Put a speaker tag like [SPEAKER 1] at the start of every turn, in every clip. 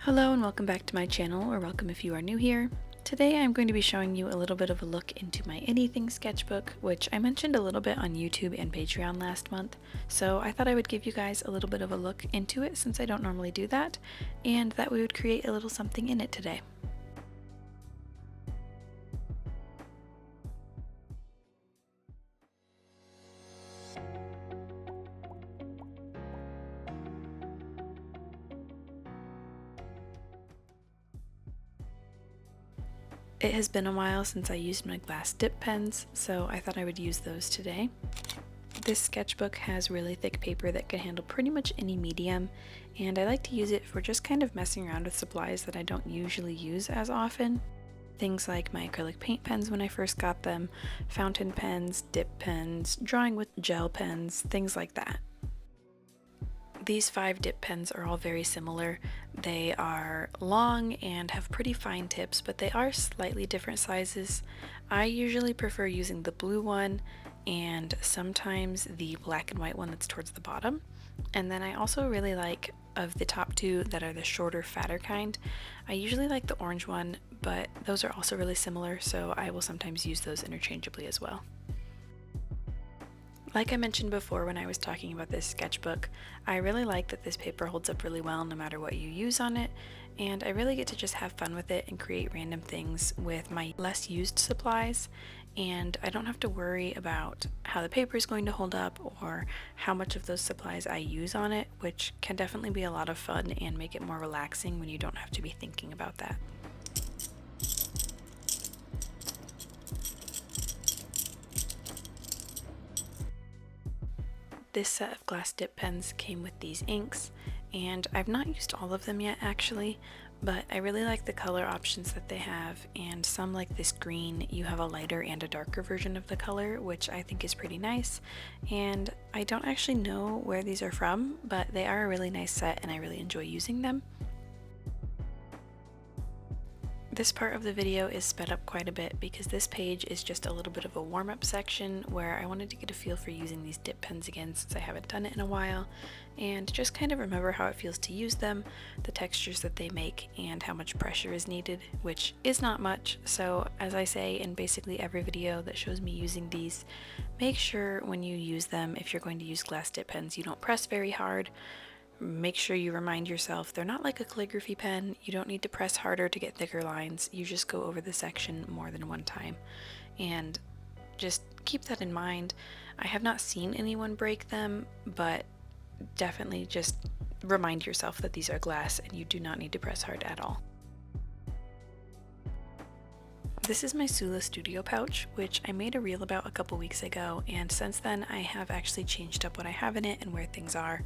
[SPEAKER 1] Hello and welcome back to my channel, or welcome if you are new here. Today I'm going to be showing you a little bit of a look into my anything sketchbook, which I mentioned a little bit on YouTube and Patreon last month, so I thought I would give you guys a little bit of a look into it since I don't normally do that, and that we would create a little something in it today. It has been a while since I used my glass dip pens, so I thought I would use those today. This sketchbook has really thick paper that can handle pretty much any medium, and I like to use it for just kind of messing around with supplies that I don't usually use as often. Things like my acrylic paint pens when I first got them, fountain pens, dip pens, drawing with gel pens, things like that. These 5 dip pens are all very similar. They are long and have pretty fine tips, but they are slightly different sizes. I usually prefer using the blue one and sometimes the black and white one that's towards the bottom. And then I also really like, of the top two that are the shorter, fatter kind, I usually like the orange one, but those are also really similar, so I will sometimes use those interchangeably as well. Like I mentioned before when I was talking about this sketchbook, I really like that this paper holds up really well no matter what you use on it, and I really get to just have fun with it and create random things with my less used supplies, and I don't have to worry about how the paper is going to hold up or how much of those supplies I use on it, which can definitely be a lot of fun and make it more relaxing when you don't have to be thinking about that. This set of glass dip pens came with these inks, and I've not used all of them yet actually, but I really like the color options that they have, and some like this green, you have a lighter and a darker version of the color, which I think is pretty nice, and I don't actually know where these are from, but they are a really nice set and I really enjoy using them. This part of the video is sped up quite a bit because this page is just a little bit of a warm-up section where I wanted to get a feel for using these dip pens again since I haven't done it in a while, and just kind of remember how it feels to use them, the textures that they make, and how much pressure is needed, which is not much. So as I say in basically every video that shows me using these, make sure when you use them, if you're going to use glass dip pens, you don't press very hard. Make sure you remind yourself they're not like a calligraphy pen. You don't need to press harder to get thicker lines. You just go over the section more than one time. And just keep that in mind. I have not seen anyone break them, but definitely just remind yourself that these are glass and you do not need to press hard at all. This is my Sula Studio pouch, which I made a reel about a couple weeks ago, and since then I have actually changed up what I have in it and where things are,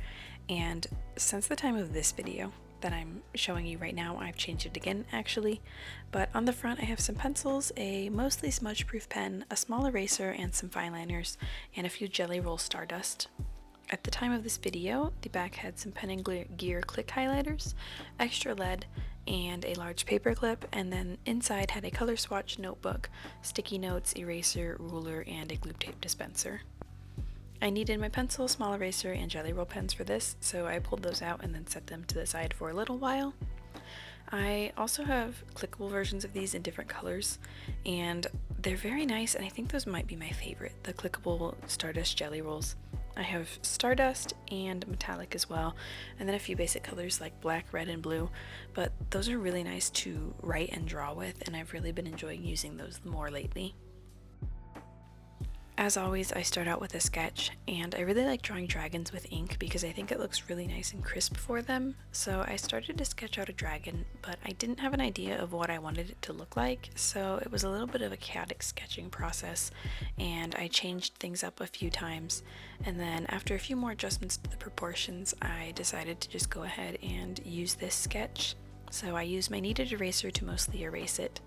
[SPEAKER 1] and since the time of this video that I'm showing you right now, I've changed it again actually. But on the front I have some pencils, a mostly smudge proof pen, a small eraser, and some fine liners, and a few Jelly Roll Stardust. At the time of this video, the back had some Pen and Gear click highlighters, extra lead, and a large paper clip, and then inside had a color swatch notebook, sticky notes, eraser, ruler, and a glue tape dispenser. I needed my pencil, small eraser, and Jelly Roll pens for this, so I pulled those out and then set them to the side for a little while. I also have clickable versions of these in different colors, and they're very nice, and I think those might be my favorite, the clickable Stardust Jelly Rolls. I have Stardust and Metallic as well, and then a few basic colors like black, red, and blue, but those are really nice to write and draw with, and I've really been enjoying using those more lately. As always, I start out with a sketch, and I really like drawing dragons with ink because I think it looks really nice and crisp for them, so I started to sketch out a dragon, but I didn't have an idea of what I wanted it to look like, so it was a little bit of a chaotic sketching process, and I changed things up a few times, and then after a few more adjustments to the proportions, I decided to just go ahead and use this sketch. So I used my kneaded eraser to mostly erase it.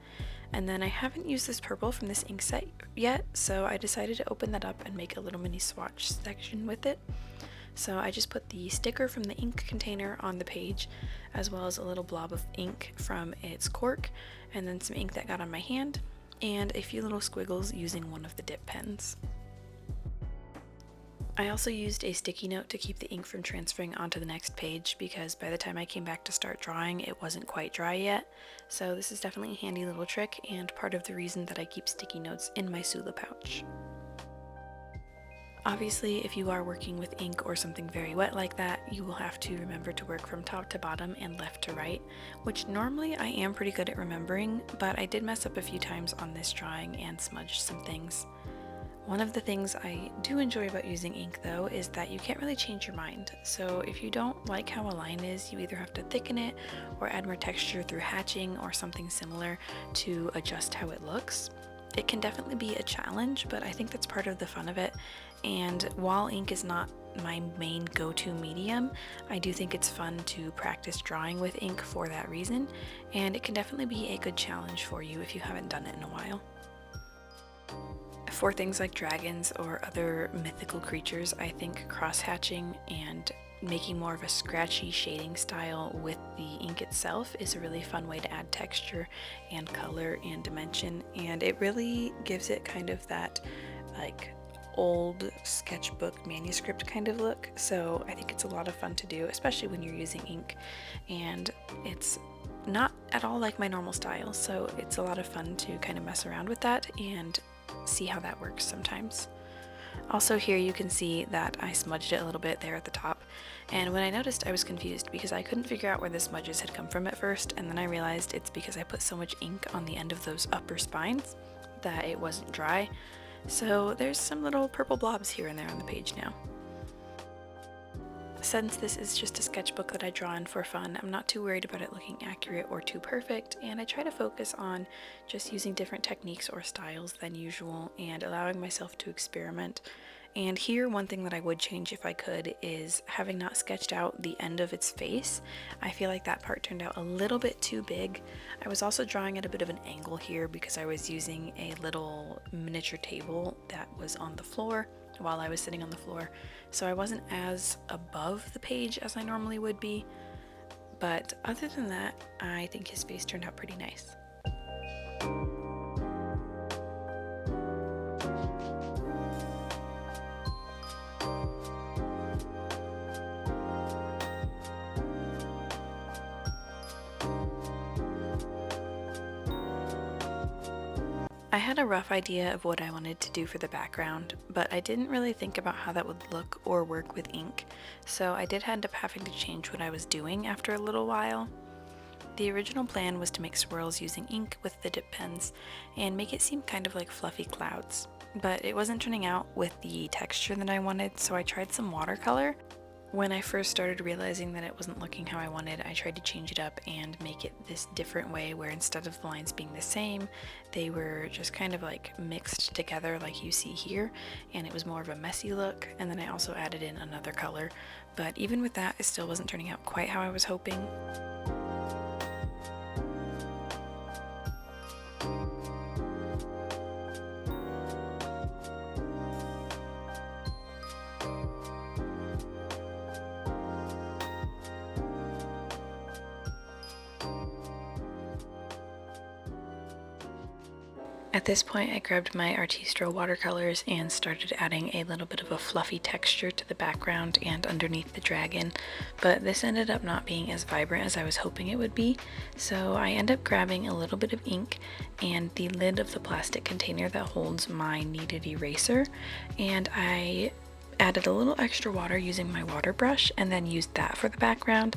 [SPEAKER 1] And then I haven't used this purple from this ink set yet, so I decided to open that up and make a little mini swatch section with it. So I just put the sticker from the ink container on the page, as well as a little blob of ink from its cork, and then some ink that got on my hand, and a few little squiggles using one of the dip pens. I also used a sticky note to keep the ink from transferring onto the next page because by the time I came back to start drawing, it wasn't quite dry yet. So this is definitely a handy little trick and part of the reason that I keep sticky notes in my Sula pouch. Obviously, if you are working with ink or something very wet like that, you will have to remember to work from top to bottom and left to right, which normally I am pretty good at remembering, but I did mess up a few times on this drawing and smudged some things. One of the things I do enjoy about using ink though is that you can't really change your mind. So if you don't like how a line is, you either have to thicken it or add more texture through hatching or something similar to adjust how it looks. It can definitely be a challenge, but I think that's part of the fun of it. And while ink is not my main go-to medium, I do think it's fun to practice drawing with ink for that reason, and it can definitely be a good challenge for you if you haven't done it in a while. For things like dragons or other mythical creatures, I think cross-hatching and making more of a scratchy shading style with the ink itself is a really fun way to add texture and color and dimension, and it really gives it kind of that like old sketchbook manuscript kind of look. So I think it's a lot of fun to do, especially when you're using ink, and it's not at all like my normal style, so it's a lot of fun to kind of mess around with that and see how that works sometimes. Also here you can see that I smudged it a little bit there at the top, and when I noticed I was confused because I couldn't figure out where the smudges had come from at first, and then I realized it's because I put so much ink on the end of those upper spines that it wasn't dry. So there's some little purple blobs here and there on the page now. Since this is just a sketchbook that I draw in for fun, I'm not too worried about it looking accurate or too perfect, and I try to focus on just using different techniques or styles than usual and allowing myself to experiment. And here, one thing that I would change if I could is having not sketched out the end of its face. I feel like that part turned out a little bit too big. I was also drawing at a bit of an angle here because I was using a little miniature table that was on the floor while I was sitting on the floor, so I wasn't as above the page as I normally would be, but other than that, I think his face turned out pretty nice. I had a rough idea of what I wanted to do for the background, but I didn't really think about how that would look or work with ink, so I did end up having to change what I was doing after a little while. The original plan was to make swirls using ink with the dip pens and make it seem kind of like fluffy clouds, but it wasn't turning out with the texture that I wanted, so I tried some watercolor. When I first started realizing that it wasn't looking how I wanted, I tried to change it up and make it this different way where instead of the lines being the same, they were just kind of like mixed together like you see here, and it was more of a messy look. And then I also added in another color, but even with that, it still wasn't turning out quite how I was hoping. At this point, I grabbed my Artistro watercolors and started adding a little bit of a fluffy texture to the background and underneath the dragon, but this ended up not being as vibrant as I was hoping it would be, so I ended up grabbing a little bit of ink and the lid of the plastic container that holds my kneaded eraser, and I added a little extra water using my water brush and then used that for the background,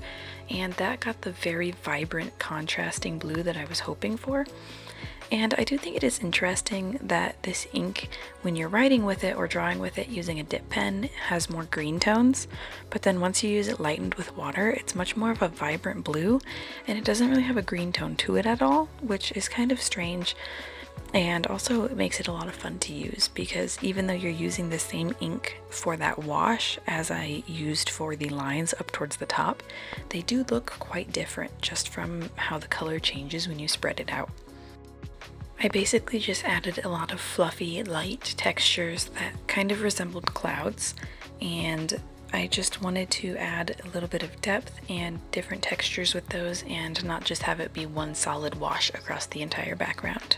[SPEAKER 1] and that got the very vibrant contrasting blue that I was hoping for. And I do think it is interesting that this ink, when you're writing with it or drawing with it using a dip pen, has more green tones, but then once you use it lightened with water, it's much more of a vibrant blue, and it doesn't really have a green tone to it at all, which is kind of strange. And also it makes it a lot of fun to use because even though you're using the same ink for that wash as I used for the lines up towards the top, they do look quite different just from how the color changes when you spread it out. I basically just added a lot of fluffy, light textures that kind of resembled clouds, and I just wanted to add a little bit of depth and different textures with those and not just have it be one solid wash across the entire background.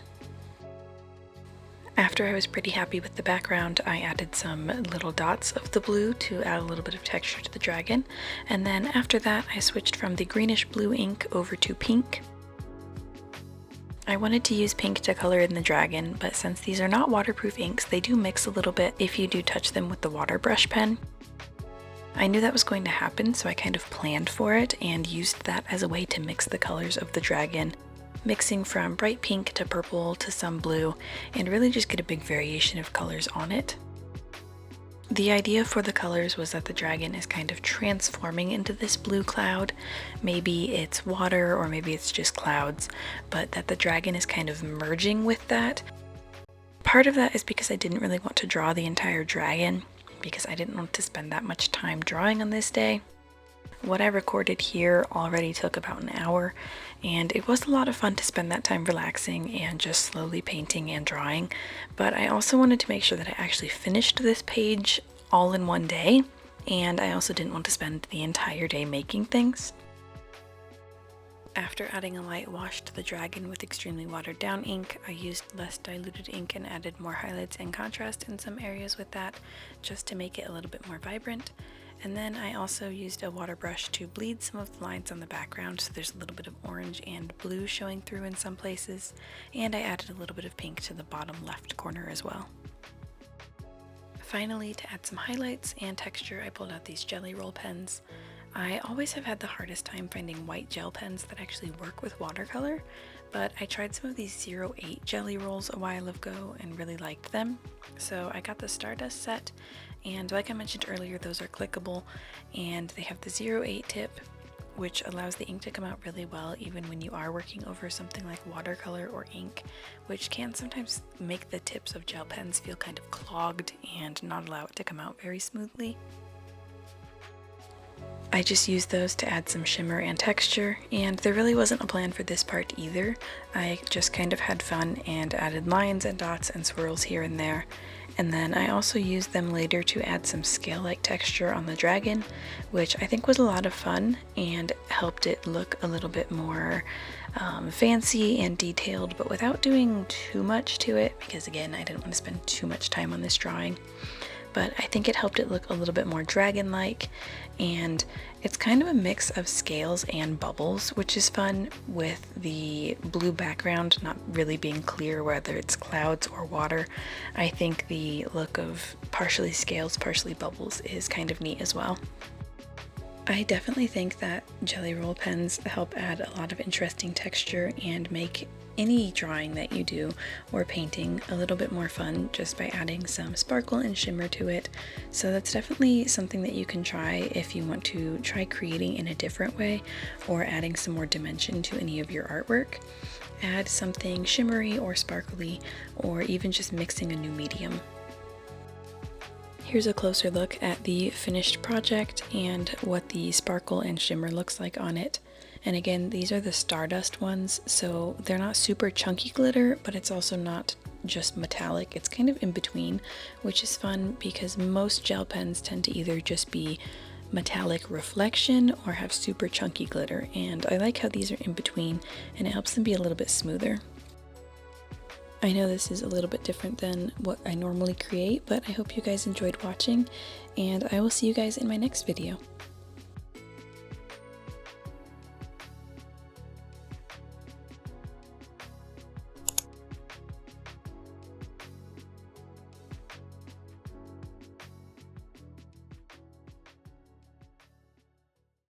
[SPEAKER 1] After I was pretty happy with the background, I added some little dots of the blue to add a little bit of texture to the dragon, and then after that I switched from the greenish blue ink over to pink. I wanted to use pink to color in the dragon, but since these are not waterproof inks, they do mix a little bit if you do touch them with the water brush pen. I knew that was going to happen, so I kind of planned for it and used that as a way to mix the colors of the dragon, mixing from bright pink to purple to some blue, and really just get a big variation of colors on it. The idea for the colors was that the dragon is kind of transforming into this blue cloud. Maybe it's water or maybe it's just clouds, but that the dragon is kind of merging with that. Part of that is because I didn't really want to draw the entire dragon, because I didn't want to spend that much time drawing on this day. What I recorded here already took about an hour, and it was a lot of fun to spend that time relaxing and just slowly painting and drawing, but I also wanted to make sure that I actually finished this page all in one day, and I also didn't want to spend the entire day making things. After adding a light wash to the dragon with extremely watered down ink, I used less diluted ink and added more highlights and contrast in some areas with that, just to make it a little bit more vibrant. And then I also used a water brush to bleed some of the lines on the background, so there's a little bit of orange and blue showing through in some places, and I added a little bit of pink to the bottom left corner as well. Finally, to add some highlights and texture, I pulled out these jelly roll pens. I always have had the hardest time finding white gel pens that actually work with watercolor, but I tried some of these 08 jelly rolls a while ago and really liked them. So I got the Stardust set, and like I mentioned earlier, those are clickable, and they have the 08 tip, which allows the ink to come out really well even when you are working over something like watercolor or ink, which can sometimes make the tips of gel pens feel kind of clogged and not allow it to come out very smoothly. I just used those to add some shimmer and texture, and there really wasn't a plan for this part either. I just kind of had fun and added lines and dots and swirls here and there. And then I also used them later to add some scale-like texture on the dragon, which I think was a lot of fun and helped it look a little bit more fancy and detailed, but without doing too much to it, because again, I didn't want to spend too much time on this drawing. But I think it helped it look a little bit more dragon-like, and it's kind of a mix of scales and bubbles, which is fun with the blue background not really being clear whether it's clouds or water. I think the look of partially scales, partially bubbles is kind of neat as well. I definitely think that jelly roll pens help add a lot of interesting texture and make any drawing that you do or painting a little bit more fun just by adding some sparkle and shimmer to it. So that's definitely something that you can try if you want to try creating in a different way or adding some more dimension to any of your artwork. Add something shimmery or sparkly, or even just mixing a new medium. Here's a closer look at the finished project and what the sparkle and shimmer looks like on it. And again, these are the Stardust ones, so they're not super chunky glitter, but it's also not just metallic. It's kind of in between, which is fun because most gel pens tend to either just be metallic reflection or have super chunky glitter, and I like how these are in between, and it helps them be a little bit smoother. I know this is a little bit different than what I normally create, but I hope you guys enjoyed watching, and I will see you guys in my next video.